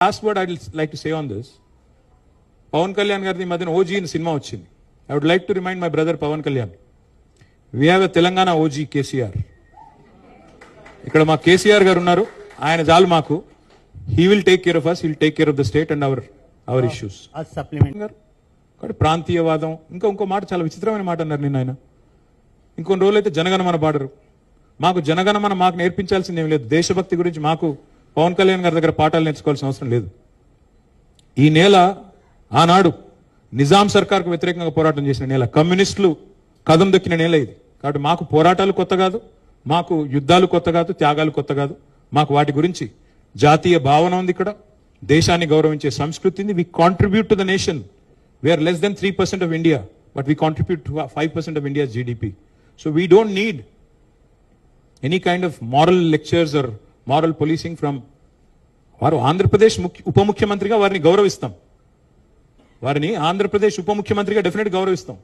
Last word I'd like to say on this. Pawan Kalyan గారిది మధ్యన OG in cinema వచ్చింది. I would like to remind my brother Pawan Kalyan. We have a Telangana OG KCR. ఇక్కడ మా కేసీఆర్ గారు ఉన్నారు. ఆయన చాలు మాకు. He will take care of us. He will take care of the state and our issues. As supplement. కాబట్టి ప్రాంతీయవాదం ఇంకో మాట చాలా విచిత్రమైన మాట అన్నారు నిన్న ఆయన. ఇంకొన్ని రోజులు అయితే జనగణమన పాడరు. మాకు జనగణమన మాకు నేర్పించాల్సింది ఏం లేదు. దేశభక్తి గురించి మాకు పవన్ కళ్యాణ్ గారి దగ్గర పాఠాలు నేర్చుకోవాల్సిన అవసరం లేదు. ఈ నేల ఆనాడు నిజాం సర్కార్కు వ్యతిరేకంగా పోరాటం చేసిన నేల, కమ్యూనిస్టులు కదం దొక్కిన నేల ఇది. కాబట్టి మాకు పోరాటాలు కొత్త కాదు, మాకు యుద్ధాలు కొత్త కాదు, త్యాగాలు కొత్త కాదు. మాకు వాటి గురించి జాతీయ భావన ఉంది. ఇక్కడ దేశాన్ని గౌరవించే సంస్కృతి ఉంది. We contribute to the nation. We are less than 3% of India, but we contribute to 5% of India's GDP. So we don't need any kind of moral lectures or moral policing from వారు ఆంధ్రప్రదేశ్ ఉప ముఖ్యమంత్రిగా వారిని గౌరవిస్తాం. వారిని ఆంధ్రప్రదేశ్ ఉప ముఖ్యమంత్రిగా డెఫినెట్ గౌరవిస్తాం.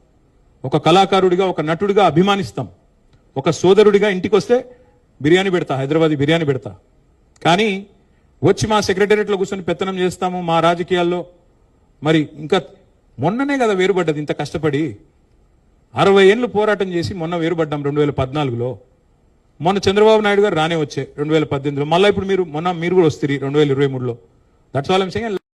ఒక కళాకారుడిగా, ఒక నటుడిగా అభిమానిస్తాం. ఒక సోదరుడిగా ఇంటికి వస్తే బిర్యానీ పెడతా, హైదరాబాదీ బిర్యానీ పెడతా. కానీ వచ్చి మా సెక్రటేరియట్లో కూర్చొని పెత్తనం చేస్తాము మా రాజకీయాల్లో. మరి ఇంకా మొన్ననే కదా వేరుపడ్డది. ఇంత కష్టపడి 60 ఏళ్ళు పోరాటం చేసి మొన్న వేరుపడ్డాం 2014లో. మొన్న చంద్రబాబు నాయుడు గారు రానే వచ్చే 2018లో. మళ్ళీ ఇప్పుడు మీరు కూడా వస్తారు 2023లో. That's all I'm saying.